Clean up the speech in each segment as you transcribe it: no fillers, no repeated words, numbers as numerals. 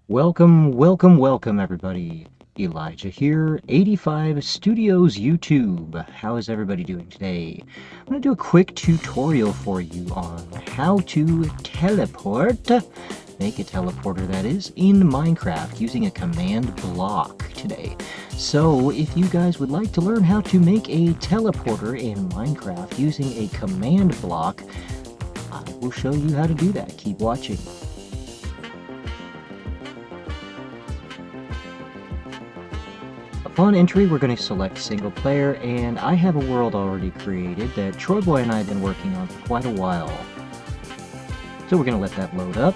Welcome everybody. Elijah here, 85 Studios YouTube. How is everybody doing today? I'm going to do a quick tutorial for you on how to teleport, make a teleporter that is, in Minecraft using a command block today. So if you guys would like to learn how to make a teleporter in Minecraft using a command block, I will show you how to do that. Keep watching. Upon entry, we're going to select single player, and I have a world already created that Troyboy and I have been working on for quite a while. So we're going to let that load up.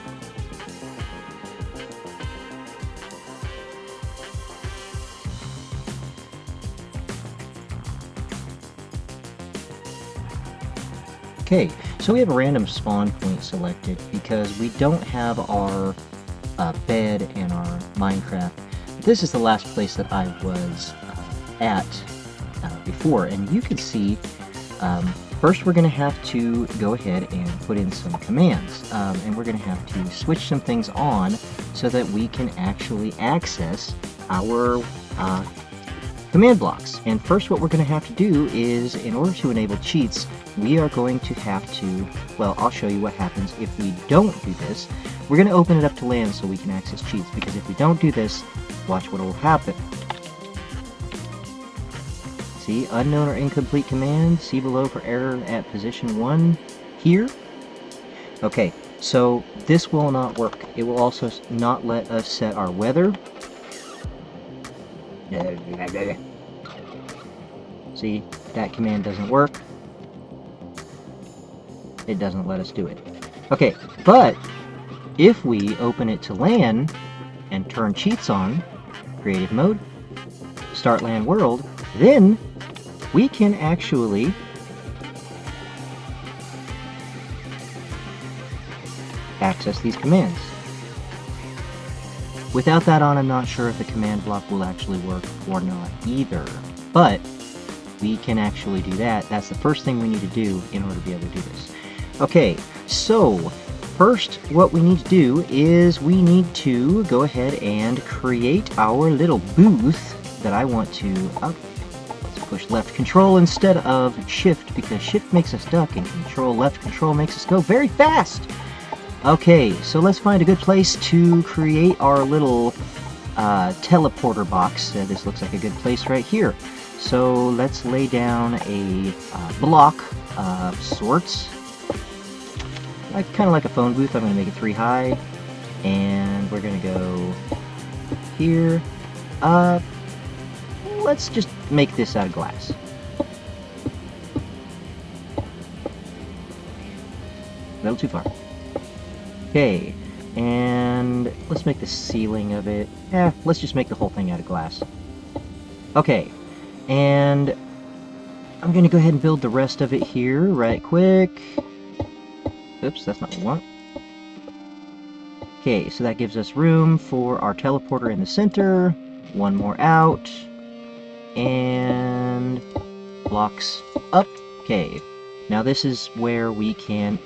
Okay, so we have a random spawn point selected because we don't have our bed in our Minecraft. This is the last place that I was at before, and you can see first we're going to have to go ahead and put in some commands, and we're going to have to switch some things on so that we can actually access our command blocks. And first what we're going to have to do is, in order to enable cheats, we are going to have to, well, I'll show you what happens if we don't do this. We're going to open it up to land so we can access cheats, because if we don't do this, watch what will happen. See, unknown or incomplete command, see below for error at position 1 here. Okay, so this will not work. It will also not let us set our weather. See, that command doesn't work. It doesn't let us do it. Okay, but if we open it to LAN and turn cheats on, creative mode, start LAN world, then we can actually access these commands. Without that on, I'm not sure if the command block will actually work or not either, but we can actually do that. That's the first thing we need to do in order to be able to do this. Okay, so first what we need to do is we need to go ahead and create our little booth that I want to let's push left control instead of shift, because shift makes us duck and left control makes us go very fast. Okay, so let's find a good place to create our little teleporter box. This looks like a good place right here. So let's lay down a block of sorts. Kind of like a phone booth. I'm going to make it 3 high, and we're going to go here. Let's just make this out of glass. A little too far. Okay, and let's make the ceiling of it. Let's just make the whole thing out of glass. Okay, and I'm going to go ahead and build the rest of it here right quick. Oops, that's not what we want. Okay, so that gives us room for our teleporter in the center. One more out. And blocks up. Okay, now this is where we can...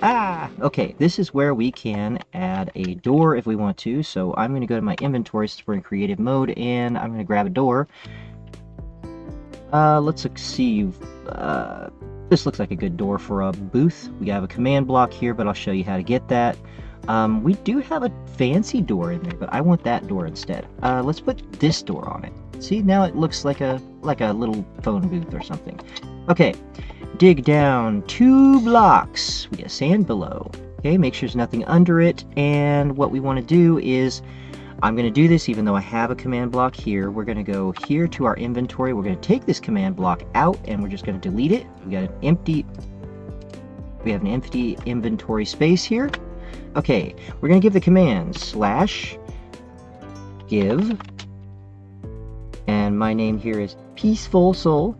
Okay, this is where we can add a door if we want to. So I'm going to go to my inventory since we're in creative mode, and I'm going to grab a door. Let's see. This looks like a good door for a booth. We have a command block here, but I'll show you how to get that. We do have a fancy door in there, but I want that door instead. Let's put this door on it. See, now it looks like a little phone booth or something. Okay, dig down 2 blocks. We got sand below. Okay, make sure there's nothing under it. And what we want to do is, I'm going to do this even though I have a command block here. We're going to go here to our inventory. We're going to take this command block out, and we're just going to delete it. We have an empty inventory space here. Okay, we're going to give the command /give, and my name here is Peaceful Soul.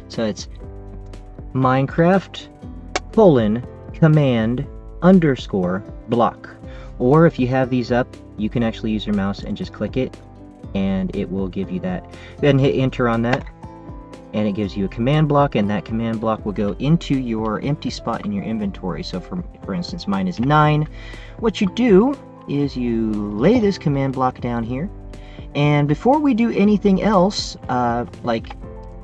So it's Minecraft :command _block. Or if you have these up, you can actually use your mouse and just click it, and it will give you that. Go ahead and hit enter on that, and it gives you a command block, and that command block will go into your empty spot in your inventory. So for instance, mine is 9. What you do is you lay this command block down here, and before we do anything else, like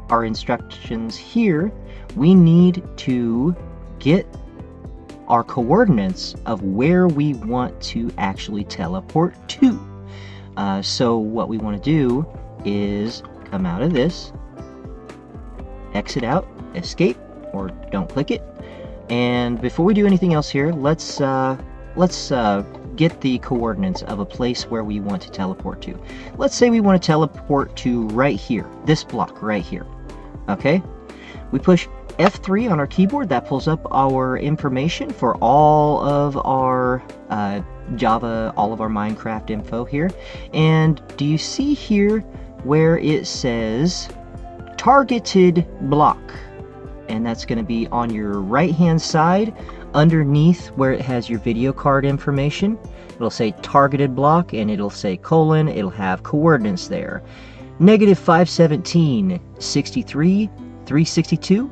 our instructions here, we need to get our coordinates of where we want to actually teleport to. So what we want to do is come out of this, exit out, escape, or don't click it. And before we do anything else here, let's get the coordinates of a place where we want to teleport to. Let's say we want to teleport to right here, this block right here. Okay, we push F3 on our keyboard. That pulls up our information for all of our Java, all of our Minecraft info here. And do you see here where it says targeted block? And that's going to be on your right hand side underneath where it has your video card information. It'll say targeted block, and it'll say colon. It'll have coordinates there. -517, 63, 362.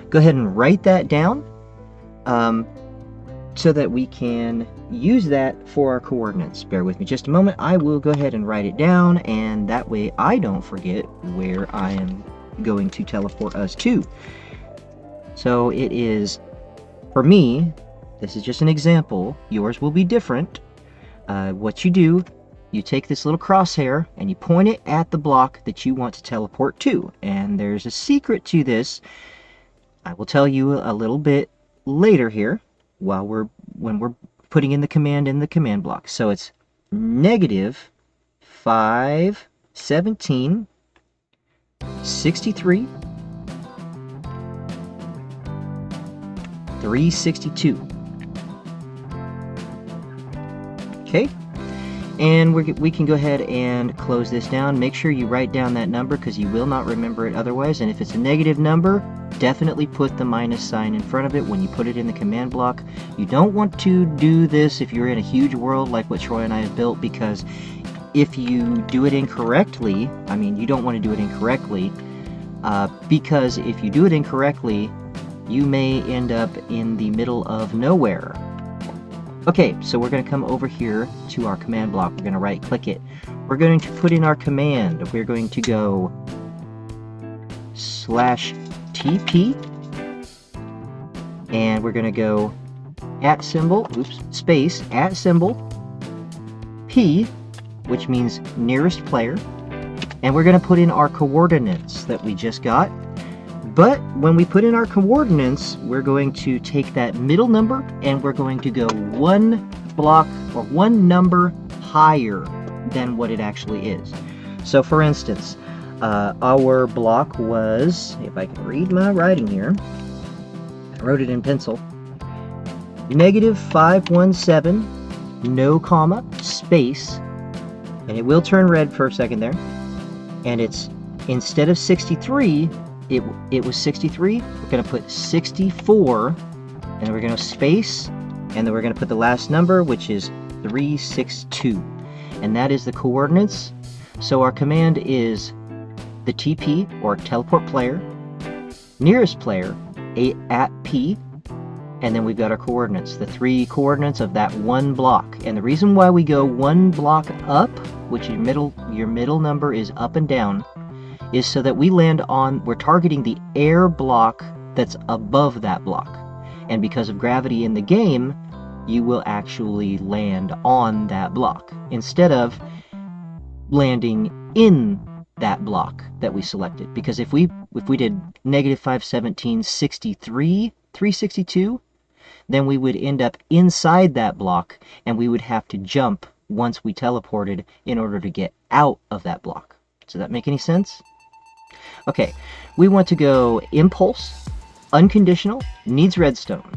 Go ahead and write that down so that we can use that for our coordinates. Bear with me just a moment. I will go ahead and write it down, and that way I don't forget where I am going to teleport us to. So it is, for me, this is just an example. Yours will be different. What you do, you take this little crosshair and you point it at the block that you want to teleport to. And there's a secret to this. I will tell you a little bit later here when we're putting in the command block. So it's -517, 63, 362. Okay, and we can go ahead and close this down. Make sure you write down that number because you will not remember it otherwise. And if it's a negative number, definitely put the minus sign in front of it when you put it in the command block. You don't want to do this if you're in a huge world like what Troy and I have built, because if you do it incorrectly, I mean, you don't want to do it incorrectly, because if you do it incorrectly, you may end up in the middle of nowhere. Okay, so we're going to come over here to our command block. We're going to right click it. We're going to put in our command. We're going to go /TP, and we're going to go space P, which means nearest player, and we're going to put in our coordinates that we just got. But when we put in our coordinates, we're going to take that middle number and we're going to go one block or one number higher than what it actually is. So for instance, our block was, if I can read my writing here, I wrote it in pencil, -517, no comma, space, and it will turn red for a second there, and it's, instead of 63, it was 63, we're going to put 64, and then we're going to space, and then we're going to put the last number, which is 362, and that is the coordinates. So our command is the TP, or teleport player, nearest player, at P, and then we've got our coordinates, the 3 coordinates of that one block. And the reason why we go one block up, which your middle number is up and down, is so that we're targeting the air block that's above that block. And because of gravity in the game, you will actually land on that block instead of landing in that block that we selected. Because if we did -517, 63, 362, then we would end up inside that block, and we would have to jump once we teleported in order to get out of that block. Does that make any sense? Okay, we want to go impulse, unconditional, needs redstone.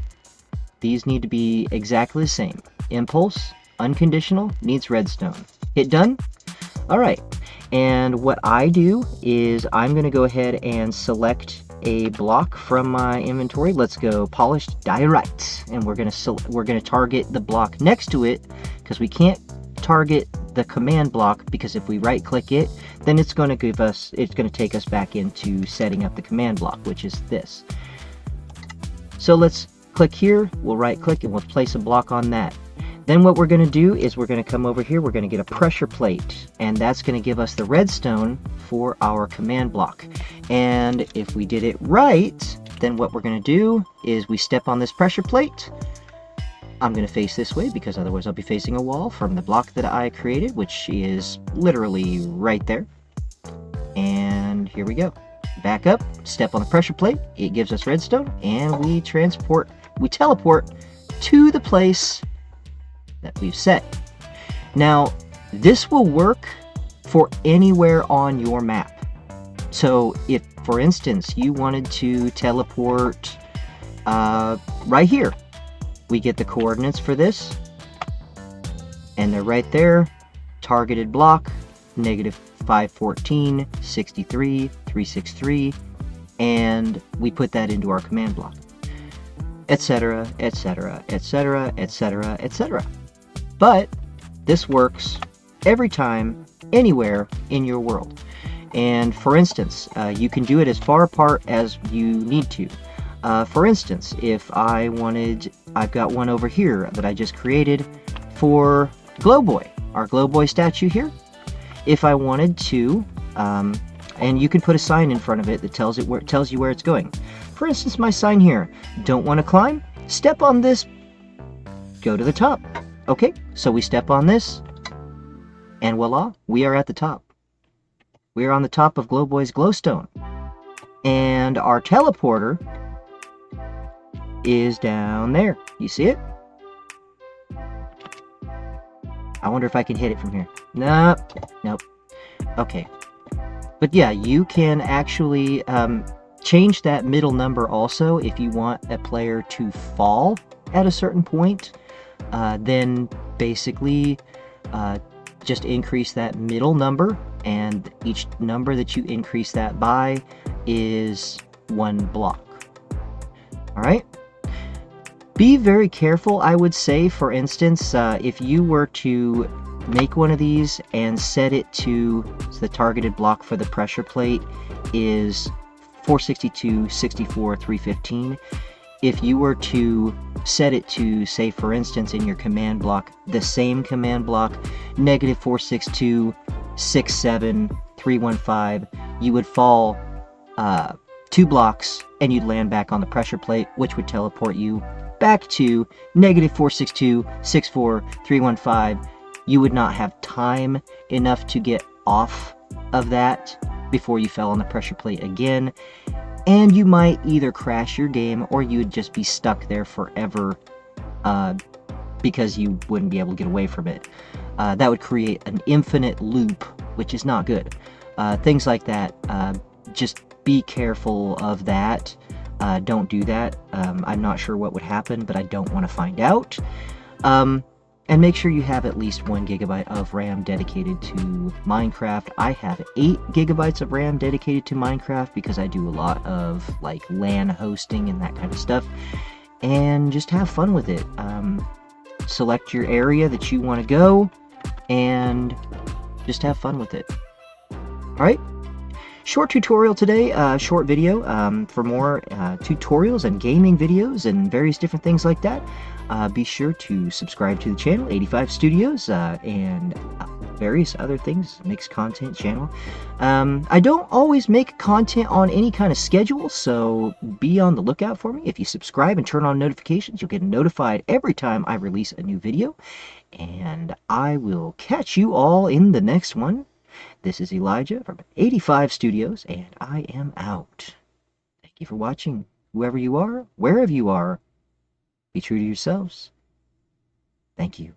These need to be exactly the same. Impulse, unconditional, needs redstone. Hit done. All right, and what I do is I'm going to go ahead and select a block from my inventory. Let's go polished diorite, and we're going to target the block next to it, because we can't target the command block, because if we right click it, then it's going to take us back into setting up the command block, which is this. So let's click here, we'll right click and we'll place a block on that. Then what we're going to do is we're going to come over here, we're going to get a pressure plate, and that's going to give us the redstone for our command block. And if we did it right, then what we're going to do is we step on this pressure plate. I'm going to face this way because otherwise I'll be facing a wall from the block that I created, which is literally right there. And here we go. Back up, step on the pressure plate, it gives us redstone, and we teleport to the place that we've set. Now, this will work for anywhere on your map. So if, for instance, you wanted to teleport right here, we get the coordinates for this, and they're right there. Targeted block, -514, 63, 363, and we put that into our command block, etc., etc., etc., etc., etc. But this works every time, anywhere in your world. And for instance, you can do it as far apart as you need to. For instance, if I've got one over here that I just created for Glowboy, our Glowboy statue here. If I wanted to, and you can put a sign in front of it that tells you where it's going. For instance, my sign here, don't want to climb? Step on this, go to the top. Okay, so we step on this, and voila, we are at the top. We are on the top of Glowboy's glowstone. And our teleporter is down there. You see it? I wonder if I can hit it from here. Nope. Okay. But yeah, you can actually change that middle number also if you want a player to fall at a certain point. Then basically just increase that middle number, and each number that you increase that by is 1 block. Alright? Be very careful, I would say. For instance, if you were to make one of these and set it to the targeted block for the pressure plate is 462, 64, 315. If you were to set it to, say for instance, in your command block, the same command block, -462, 67, 315, you would fall 2 blocks and you'd land back on the pressure plate, which would teleport you back to -462, 64, 315. You would not have time enough to get off of that before you fell on the pressure plate again, and you might either crash your game or you would just be stuck there forever because you wouldn't be able to get away from it. That would create an infinite loop, which is not good. Things like that, just be careful of that. Don't do that. I'm not sure what would happen, but I don't want to find out. And make sure you have at least 1 GB of RAM dedicated to Minecraft. I have 8 GB of RAM dedicated to Minecraft because I do a lot of like LAN hosting and that kind of stuff. And just have fun with it. Select your area that you want to go and just have fun with it. Alright? Short tutorial today, short video. For more tutorials and gaming videos and various different things like that, be sure to subscribe to the channel, 85 Studios, and various other things, mixed content channel. I don't always make content on any kind of schedule, so be on the lookout for me. If you subscribe and turn on notifications, you'll get notified every time I release a new video, and I will catch you all in the next one. This is Elijah from 85 Studios, and I am out. Thank you for watching. Whoever you are, wherever you are, be true to yourselves. Thank you.